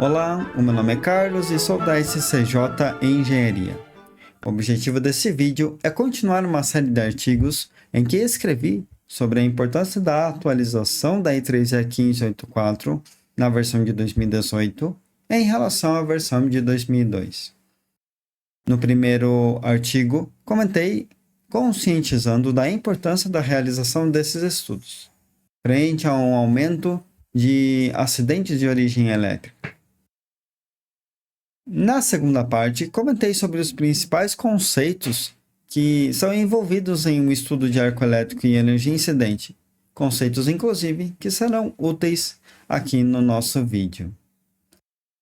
Olá, o meu nome é Carlos e sou da SCJ Engenharia. O objetivo desse vídeo é continuar uma série de artigos em que escrevi sobre a importância da atualização da E3E 1584 na versão de 2018 em relação à versão de 2002. No primeiro artigo, comentei conscientizando da importância da realização desses estudos, frente a um aumento de acidentes de origem elétrica. Na segunda parte, comentei sobre os principais conceitos que são envolvidos em um estudo de arco elétrico e energia incidente, conceitos inclusive que serão úteis aqui no nosso vídeo.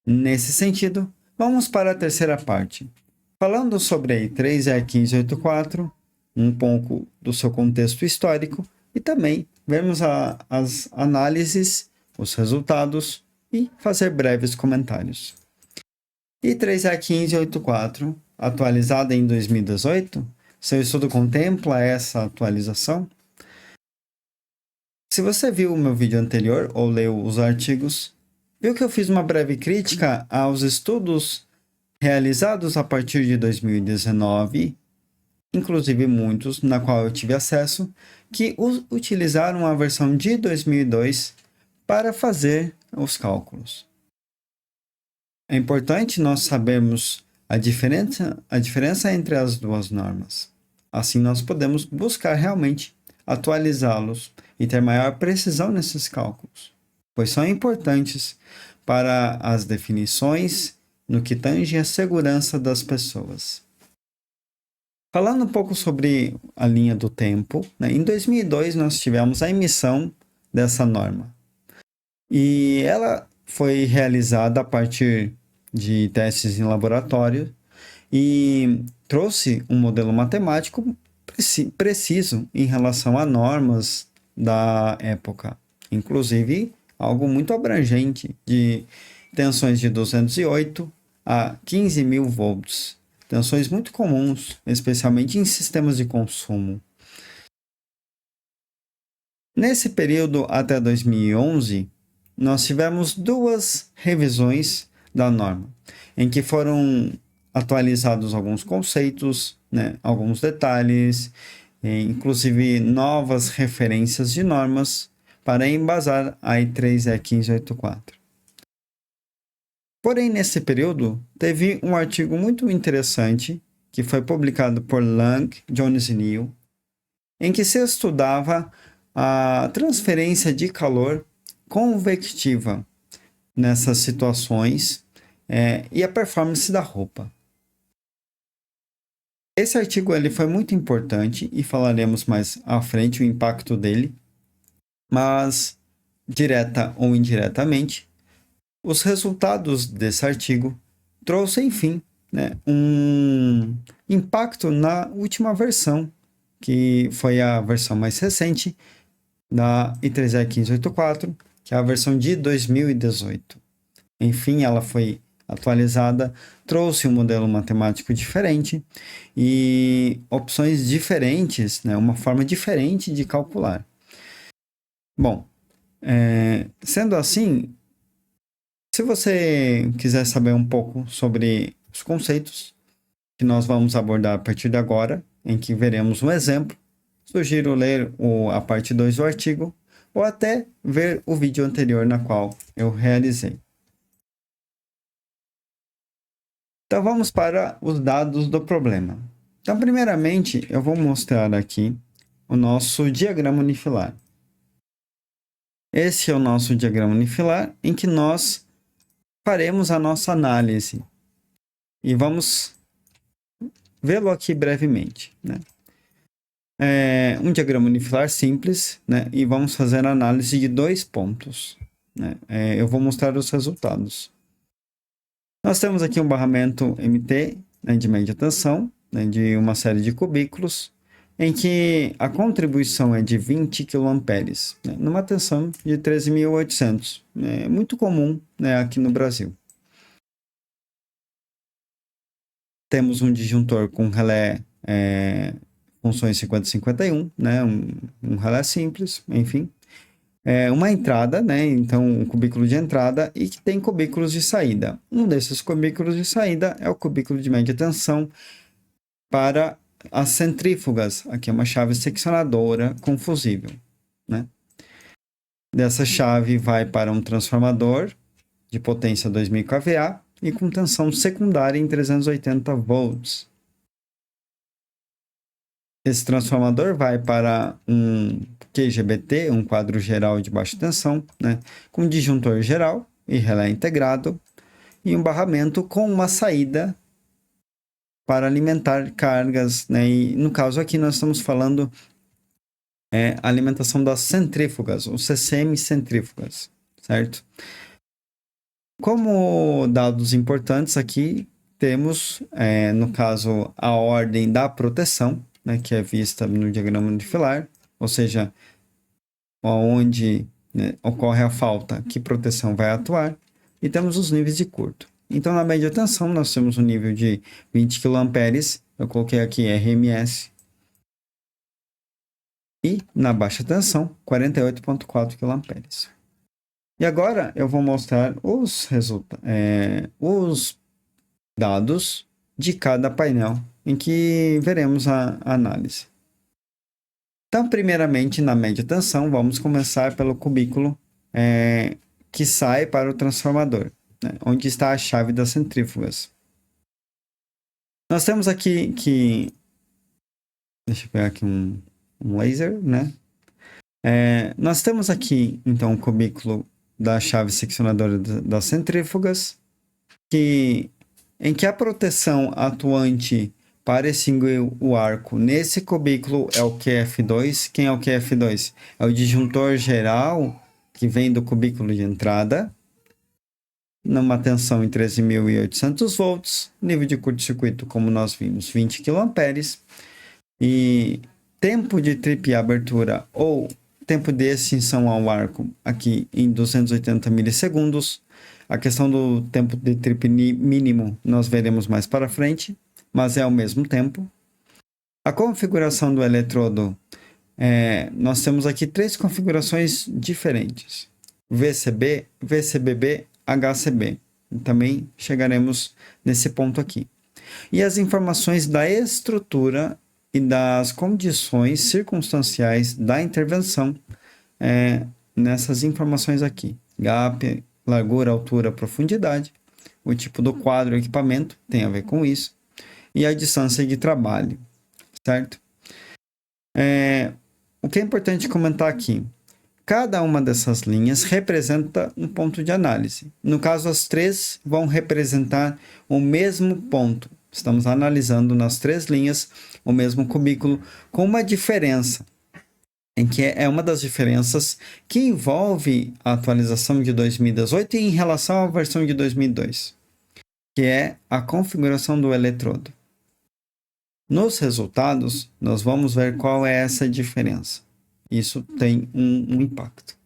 Nesse sentido, vamos para a terceira parte, falando sobre a E3 e a 1584, um pouco do seu contexto histórico e também vermos as análises, os resultados e fazer breves comentários. E3E 1584, atualizada em 2018, seu estudo contempla essa atualização? Se você viu o meu vídeo anterior ou leu os artigos, viu que eu fiz uma breve crítica aos estudos realizados a partir de 2019, inclusive muitos, na qual eu tive acesso, que utilizaram a versão de 2002 para fazer os cálculos. É importante nós sabermos a diferença entre as duas normas. Assim, nós podemos buscar realmente atualizá-los e ter maior precisão nesses cálculos, pois são importantes para as definições no que tange à segurança das pessoas. Falando um pouco sobre a linha do tempo, em 2002 nós tivemos a emissão dessa norma. E ela foi realizada a partir de testes em laboratório e trouxe um modelo matemático preciso em relação a normas da época, inclusive algo muito abrangente de tensões de 208 a 15.000 volts, tensões muito comuns, especialmente em sistemas de consumo. Nesse período até 2011, nós tivemos duas revisões da norma, em que foram atualizados alguns conceitos, alguns detalhes, inclusive novas referências de normas para embasar a E3E 1584. Porém, nesse período, teve um artigo muito interessante que foi publicado por Lang, Jones e Neal, em que se estudava a transferência de calor convectiva nessas situações e a performance da roupa. Esse artigo ele foi muito importante e falaremos mais à frente o impacto dele, mas direta ou indiretamente, os resultados desse artigo trouxe, enfim, um impacto na última versão, que foi a versão mais recente da E3E 1584, que é a versão de 2018. Enfim, ela foi atualizada, trouxe um modelo matemático diferente e opções diferentes, uma forma diferente de calcular. Bom, sendo assim, se você quiser saber um pouco sobre os conceitos que nós vamos abordar a partir de agora, em que veremos um exemplo, sugiro ler a parte 2 do artigo ou até ver o vídeo anterior na qual eu realizei. Então vamos para os dados do problema. Então, primeiramente, eu vou mostrar aqui o nosso diagrama unifilar. Esse é o nosso diagrama unifilar em que nós faremos a nossa análise. E vamos vê-lo aqui brevemente. É um diagrama unifilar simples, e vamos fazer a análise de dois pontos. Eu vou mostrar os resultados. Nós temos aqui um barramento MT, de média tensão, de uma série de cubículos, em que a contribuição é de 20 kA, numa tensão de 13.800. É muito comum aqui no Brasil. Temos um disjuntor com relé funções 50-51, né? Um relé simples, enfim. Uma entrada, né? Então, um cubículo de entrada e que tem cubículos de saída. Um desses cubículos de saída é o cubículo de média tensão para as centrífugas. Aqui é uma chave seccionadora com fusível, né? Dessa chave vai para um transformador de potência 2000 kVA e com tensão secundária em 380 volts. Esse transformador vai para um QGBT, um quadro geral de baixa tensão, né, com disjuntor geral e relé integrado, e um barramento com uma saída para alimentar cargas, né, e no caso aqui nós estamos falando alimentação das centrífugas, ou CCM centrífugas, certo? Como dados importantes aqui, temos, no caso, a ordem da proteção, né, que é vista no diagrama de Filar, ou seja, onde, né, ocorre a falta, que proteção vai atuar, e temos os níveis de curto. Então, na média tensão, nós temos um nível de 20 kA, eu coloquei aqui RMS, e na baixa tensão, 48,4 kA. E agora eu vou mostrar os dados de cada painel em que veremos a análise. Então, primeiramente, na média tensão, vamos começar pelo cubículo que sai para o transformador, né, onde está a chave das centrífugas. Nós temos aqui que... Deixa eu pegar aqui um laser, né? Nós temos aqui, então, o cubículo da chave seccionadora das centrífugas, em que a proteção atuante para extinguir o arco nesse cubículo é o QF2. Quem é o QF2? É o disjuntor geral que vem do cubículo de entrada, numa tensão em 13.800 volts, nível de curto-circuito, como nós vimos, 20 kA, e tempo de trip abertura ou tempo de extinção ao arco aqui em 280 milissegundos. A questão do tempo de trip mínimo nós veremos mais para frente, mas é ao mesmo tempo. A configuração do eletrodo, nós temos aqui 3 configurações diferentes: VCB, VCBB, HCB. Também chegaremos nesse ponto aqui. E as informações da estrutura e das condições circunstanciais da intervenção nessas informações aqui: gap, largura, altura, profundidade, o tipo do quadro, equipamento, tem a ver com isso, e a distância de trabalho, certo? O que é importante comentar aqui: cada uma dessas linhas representa um ponto de análise. No caso, as 3 vão representar o mesmo ponto. Estamos analisando nas 3 linhas o mesmo cubículo, com uma diferença, em que é uma das diferenças que envolve a atualização de 2018 em relação à versão de 2002, que é a configuração do eletrodo. Nos resultados, nós vamos ver qual é essa diferença. Isso tem um impacto.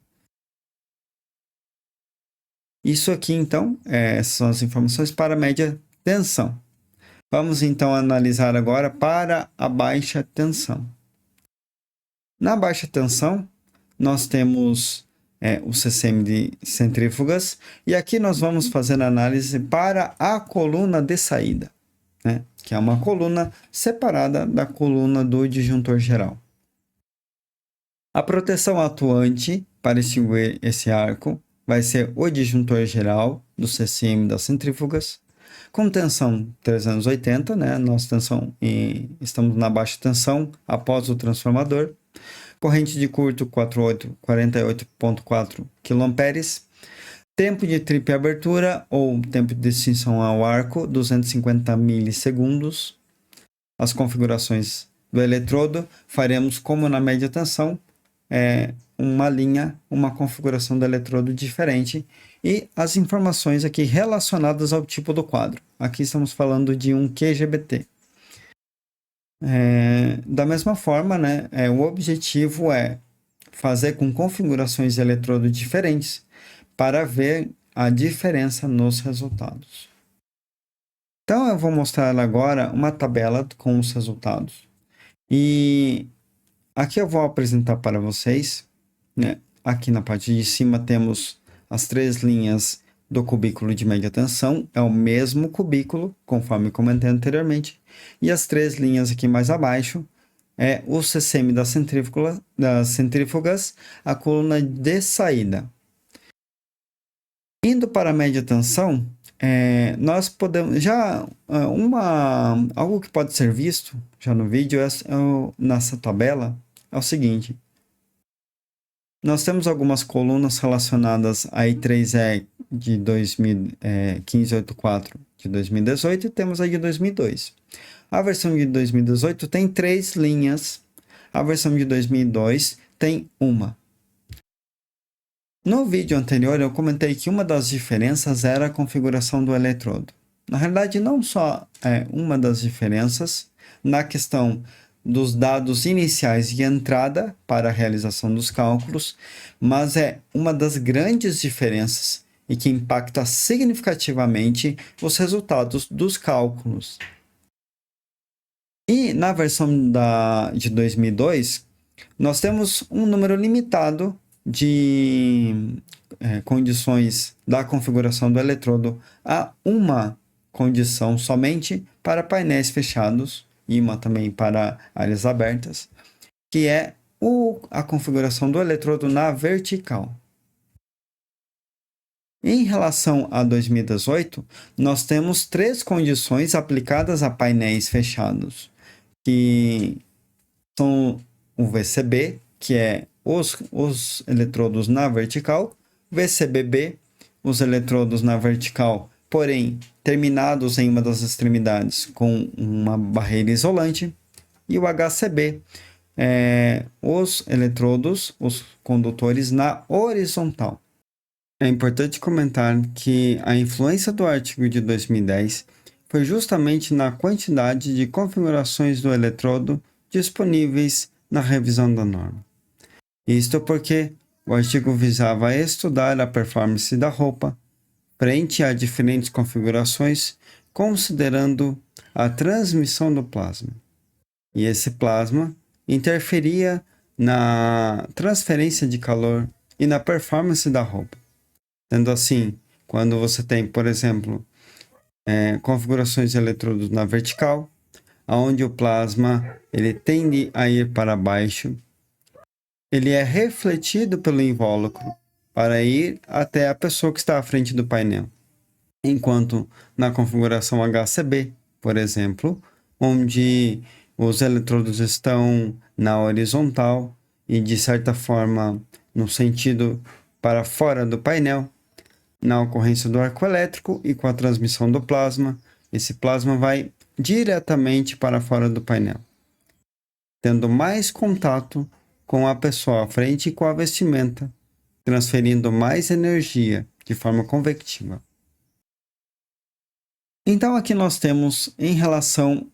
Isso aqui, então, são as informações para a média tensão. Vamos, então, analisar agora para a baixa tensão. Na baixa tensão, nós temos o CCM de centrífugas, e aqui nós vamos fazer a análise para a coluna de saída, né, que é uma coluna separada da coluna do disjuntor geral. A proteção atuante para extinguir esse arco vai ser o disjuntor geral do CCM das centrífugas, com tensão 380, né? Nossa tensão estamos na baixa tensão após o transformador. Corrente de curto 48,4 kA. Tempo de trip abertura ou tempo de extinção ao arco 250 milissegundos. As configurações do eletrodo faremos como na média tensão, uma configuração do eletrodo diferente, e as informações aqui relacionadas ao tipo do quadro. Aqui estamos falando de um QGBT. Da mesma forma, né, o objetivo é fazer com configurações de eletrodo diferentes para ver a diferença nos resultados. Então, eu vou mostrar agora uma tabela com os resultados. E aqui eu vou apresentar para vocês, né? Aqui na parte de cima temos as 3 linhas do cubículo de média tensão, é o mesmo cubículo, conforme comentei anteriormente, e as 3 linhas aqui mais abaixo é o CCM das centrífugas, a coluna de saída. Indo para a média tensão, nós podemos já algo que pode ser visto já no vídeo nessa tabela é o seguinte: nós temos algumas colunas relacionadas a I3E de 1584 de 2018 e temos a de 2002. A versão de 2018 tem 3 linhas, a versão de 2002 tem uma. No vídeo anterior eu comentei que uma das diferenças era a configuração do eletrodo. Na realidade, não só é uma das diferenças na questão dos dados iniciais de entrada para a realização dos cálculos, mas é uma das grandes diferenças e que impacta significativamente os resultados dos cálculos. E na versão de 2002, nós temos um número limitado de condições da configuração do eletrodo a uma condição somente para painéis fechados e uma também para áreas abertas, que é a configuração do eletrodo na vertical. Em relação a 2018, nós temos 3 condições aplicadas a painéis fechados, que são o VCB, que é os eletrodos na vertical, VCBB, os eletrodos na vertical, porém terminados em uma das extremidades com uma barreira isolante, e o HCB, os eletrodos, os condutores na horizontal. É importante comentar que a influência do artigo de 2010 foi justamente na quantidade de configurações do eletrodo disponíveis na revisão da norma. Isto porque o artigo visava estudar a performance da roupa frente a diferentes configurações, considerando a transmissão do plasma. E esse plasma interferia na transferência de calor e na performance da roupa. Sendo assim, quando você tem, por exemplo, configurações de eletrodos na vertical, onde o plasma ele tende a ir para baixo, ele é refletido pelo invólucro para ir até a pessoa que está à frente do painel. Enquanto na configuração HCB, por exemplo, onde os eletrodos estão na horizontal e de certa forma no sentido para fora do painel, na ocorrência do arco elétrico e com a transmissão do plasma, esse plasma vai diretamente para fora do painel, tendo mais contato com a pessoa à frente e com a vestimenta, transferindo mais energia de forma convectiva. Então aqui nós temos em relação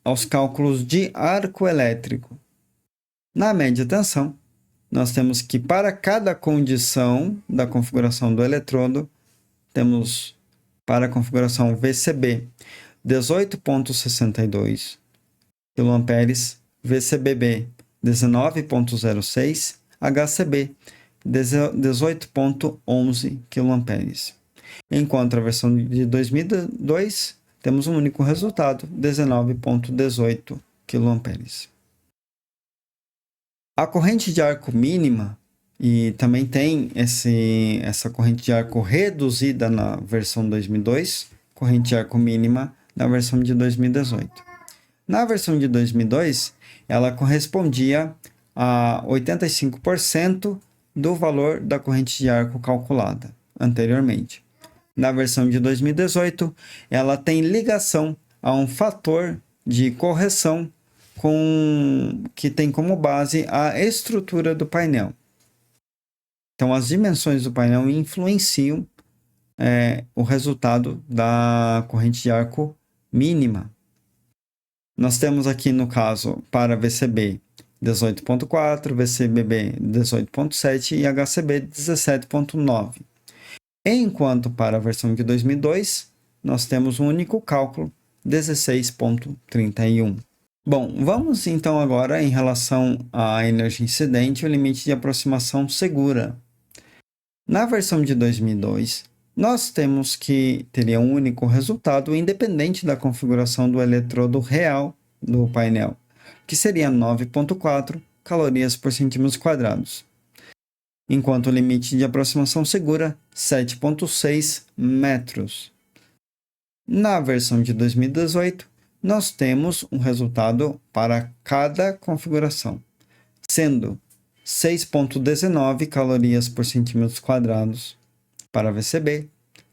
aos cálculos de arco elétrico. Na média tensão, nós temos que para cada condição da configuração do eletrodo, temos para a configuração VCB 18,62 kA, VCBB 19,06, HCB 18,11 kA. Enquanto a versão de 2002, temos um único resultado, 19,18 kA. A corrente de arco mínima, e também tem essa corrente de arco reduzida na versão 2002, corrente de arco mínima na versão de 2018. Na versão de 2002, ela correspondia a 85% do valor da corrente de arco calculada anteriormente. Na versão de 2018, ela tem ligação a um fator de correção que tem como base a estrutura do painel. Então, as dimensões do painel influenciam o resultado da corrente de arco mínima. Nós temos aqui, no caso, para VCB 18,4, VCBB 18,7 e HCB 17,9. Enquanto para a versão de 2002, nós temos um único cálculo, 16,31. Bom, vamos então agora em relação à energia incidente e o limite de aproximação segura. Na versão de 2002, nós temos que teria um único resultado independente da configuração do eletrodo real do painel, que seria 9,4 calorias por centímetros quadrados, enquanto o limite de aproximação segura 7,6 metros. Na versão de 2018, nós temos um resultado para cada configuração, sendo 6,19 calorias por centímetros quadrados para VCB,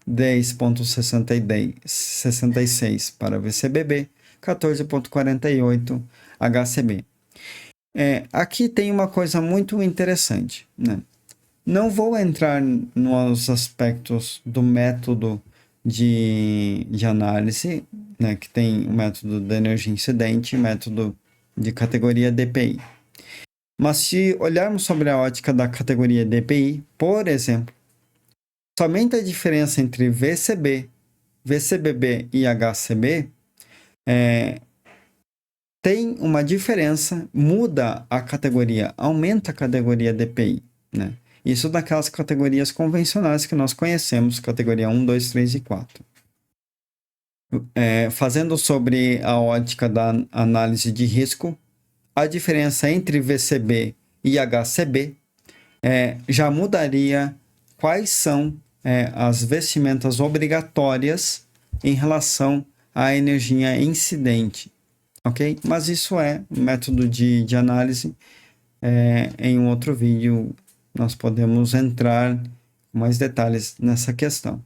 10,66 para VCBB, 14,48 HCB. Aqui tem uma coisa muito interessante, né? Não vou entrar nos aspectos do método de análise, né, que tem o método da energia incidente e método de categoria DPI. Mas se olharmos sobre a ótica da categoria DPI, por exemplo, somente a diferença entre VCB, VCBB e HCB tem uma diferença, muda a categoria, aumenta a categoria DPI, né? Isso daquelas categorias convencionais que nós conhecemos, categoria 1, 2, 3 e 4. Fazendo sobre a ótica da análise de risco, a diferença entre VCB e HCB já mudaria quais são as vestimentas obrigatórias em relação à energia incidente, ok? Mas isso é um método de análise. Em um outro vídeo nós podemos entrar com mais detalhes nessa questão.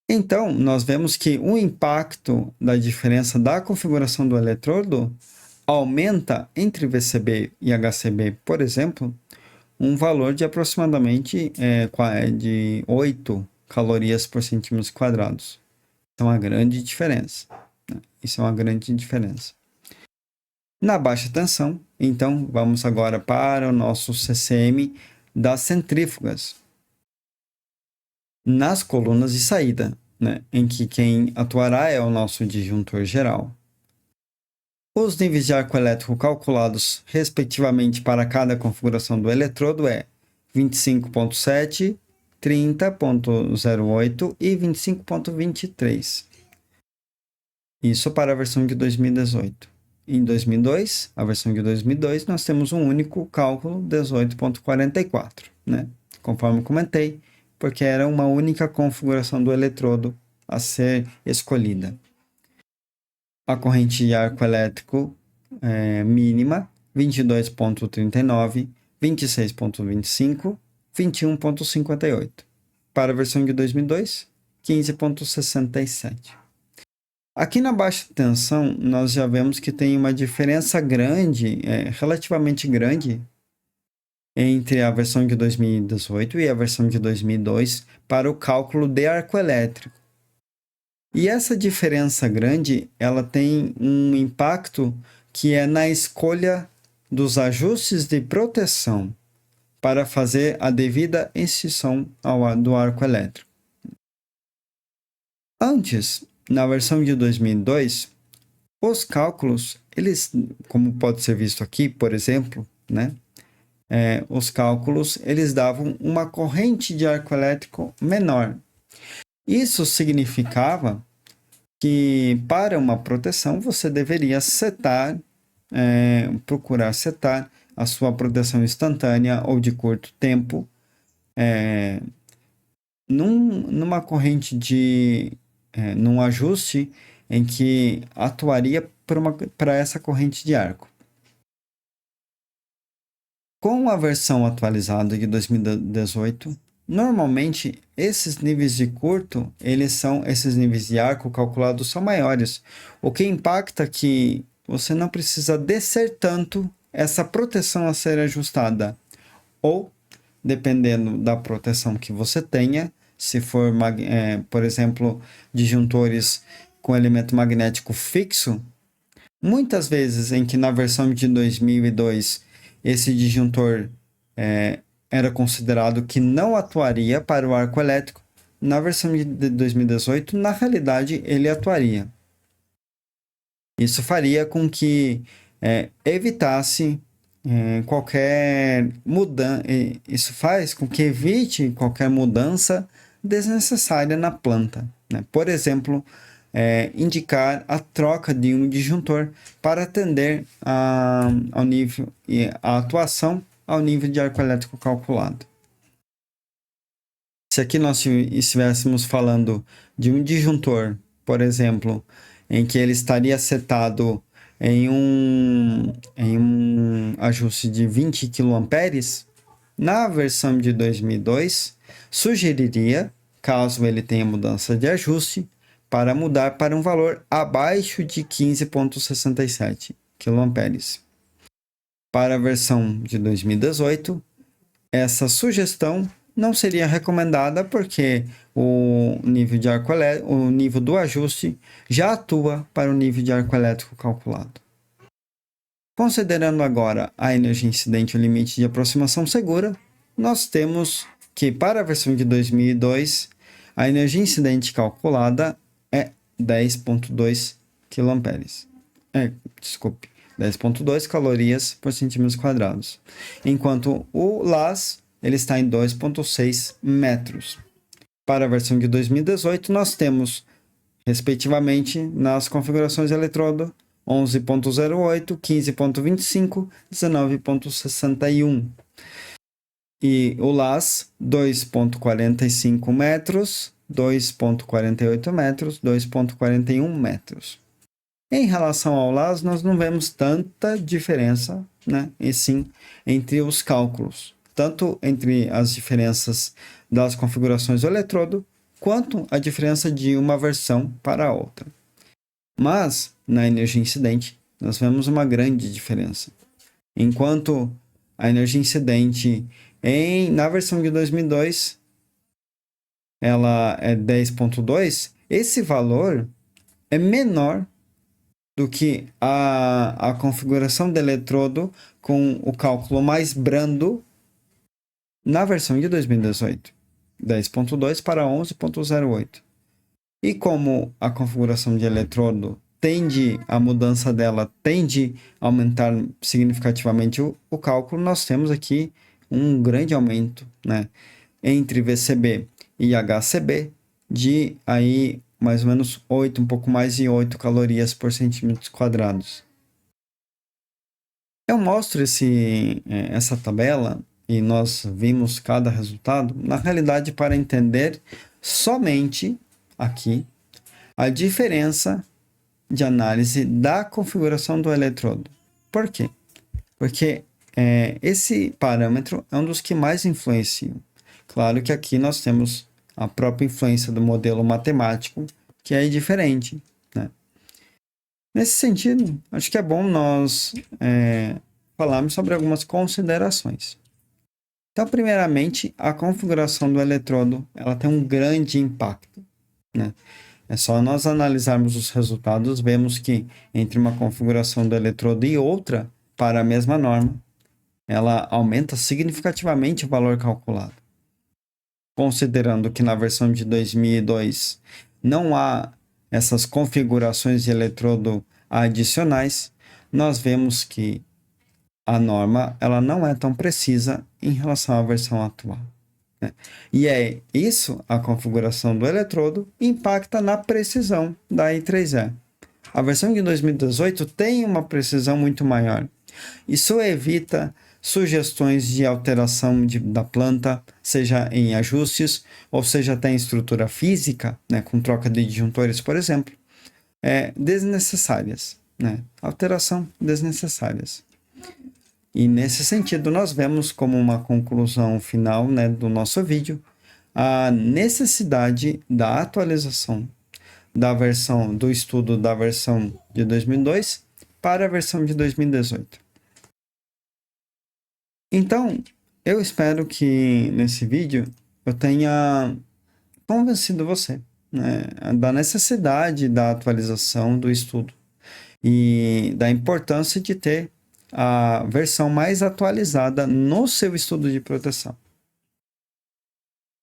Então, nós vemos que o impacto da diferença da configuração do eletrodo aumenta entre VCB e HCB, por exemplo, um valor de aproximadamente de 8 calorias por centímetros quadrados. Isso é uma grande diferença, né? Isso é uma grande diferença. Na baixa tensão, então, vamos agora para o nosso CCM das centrífugas. Nas colunas de saída, né, em que quem atuará é o nosso disjuntor geral. Os níveis de arco elétrico calculados, respectivamente, para cada configuração do eletrodo é 25,7, 30,08 e 25,23. Isso para a versão de 2018. Em 2002, a versão de 2002, nós temos um único cálculo, 18,44, né? Conforme comentei, porque era uma única configuração do eletrodo a ser escolhida. A corrente de arco elétrico mínima, 22,39, 26,25, 21,58. Para a versão de 2002, 15,67. Aqui na baixa tensão, nós já vemos que tem uma diferença grande, relativamente grande, entre a versão de 2018 e a versão de 2002 para o cálculo de arco elétrico. E essa diferença grande, ela tem um impacto que é na escolha dos ajustes de proteção para fazer a devida extinção do arco elétrico. Antes, na versão de 2002, os cálculos, eles, como pode ser visto aqui, por exemplo, né? Os cálculos, eles davam uma corrente de arco elétrico menor. Isso significava que para uma proteção você deveria procurar setar a sua proteção instantânea ou de curto tempo numa corrente num ajuste em que atuaria para essa corrente de arco. Com a versão atualizada de 2018, normalmente esses níveis de curto, esses níveis de arco calculados são maiores, o que impacta que você não precisa descer tanto essa proteção a ser ajustada. Ou, dependendo da proteção que você tenha, se for, por exemplo, disjuntores com elemento magnético fixo, muitas vezes em que na versão de 2002 esse disjuntor era considerado que não atuaria para o arco elétrico, na versão de 2018, na realidade, ele atuaria. Isso faria com que evitasse qualquer mudança. Isso faz com que evite qualquer mudança desnecessária na planta, né? Por exemplo, indicar a troca de um disjuntor para atender ao nível e a atuação ao nível de arco elétrico calculado. Se aqui nós estivéssemos falando de um disjuntor, por exemplo, em que ele estaria setado em um ajuste de 20 kA, na versão de 2002, sugeriria, caso ele tenha mudança de ajuste, para mudar para um valor abaixo de 15,67 kA. Para a versão de 2018, essa sugestão não seria recomendada porque o nível de arco elétrico, o nível do ajuste já atua para o nível de arco elétrico calculado. Considerando agora a energia incidente e o limite de aproximação segura, nós temos que para a versão de 2002, a energia incidente calculada é 10,2 kA. 10,2 calorias por centímetros quadrados, enquanto o LAS ele está em 2,6 metros. Para a versão de 2018, nós temos, respectivamente, nas configurações de eletrodo, 11,08, 15,25, 19,61. E o LAS, 2,45 metros, 2,48 metros, 2,41 metros. Em relação ao LAS, nós não vemos tanta diferença, né? E sim entre os cálculos, tanto entre as diferenças das configurações do eletrodo, quanto a diferença de uma versão para a outra. Mas, na energia incidente, nós vemos uma grande diferença. Enquanto a energia incidente na versão de 2002, ela é 10,2, esse valor é menor do que a configuração do eletrodo com o cálculo mais brando na versão de 2018, 10,2 para 11,08. E como a configuração de eletrodo a mudança dela tende a aumentar significativamente o cálculo, nós temos aqui um grande aumento, né, entre VCB e HCB de aí mais ou menos 8, um pouco mais de 8 calorias por centímetros quadrados. Eu mostro essa tabela e nós vimos cada resultado, na realidade, para entender somente aqui a diferença de análise da configuração do eletrodo. Por quê? Porque esse parâmetro é um dos que mais influenciam. Claro que aqui nós temos a própria influência do modelo matemático, que é diferente, né? Nesse sentido, acho que é bom nós falarmos sobre algumas considerações. Então, primeiramente, a configuração do eletrodo ela tem um grande impacto, né? É só nós analisarmos os resultados, vemos que entre uma configuração do eletrodo e outra, para a mesma norma, ela aumenta significativamente o valor calculado. Considerando que na versão de 2002 não há essas configurações de eletrodo adicionais, nós vemos que a norma ela não é tão precisa em relação à versão atual. E é isso, a configuração do eletrodo impacta na precisão da I3E. A versão de 2018 tem uma precisão muito maior. Isso evita sugestões de alteração da planta, seja em ajustes, ou seja até em estrutura física, né, com troca de disjuntores, por exemplo, desnecessárias, né? Alteração desnecessárias. E nesse sentido, nós vemos como uma conclusão final, né, do nosso vídeo, a necessidade da atualização do estudo da versão de 2002 para a versão de 2018. Então, eu espero que nesse vídeo eu tenha convencido você, né, da necessidade da atualização do estudo e da importância de ter a versão mais atualizada no seu estudo de proteção.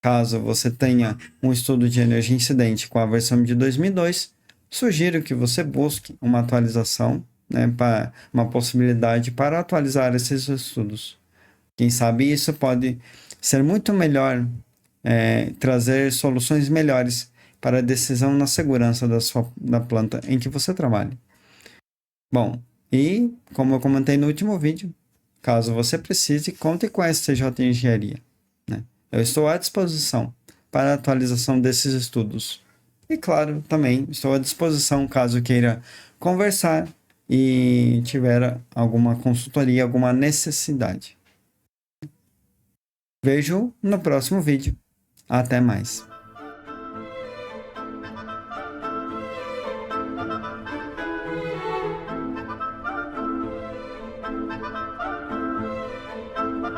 Caso você tenha um estudo de energia incidente com a versão de 2002, sugiro que você busque uma atualização, né, para uma possibilidade para atualizar esses estudos. Quem sabe isso pode ser muito melhor, trazer soluções melhores para a decisão na segurança da planta em que você trabalha. Bom, e como eu comentei no último vídeo, caso você precise, conte com a STJ Engenharia, né? Eu estou à disposição para a atualização desses estudos. E claro, também estou à disposição caso queira conversar e tiver alguma consultoria, alguma necessidade. Vejo no próximo vídeo. Até mais.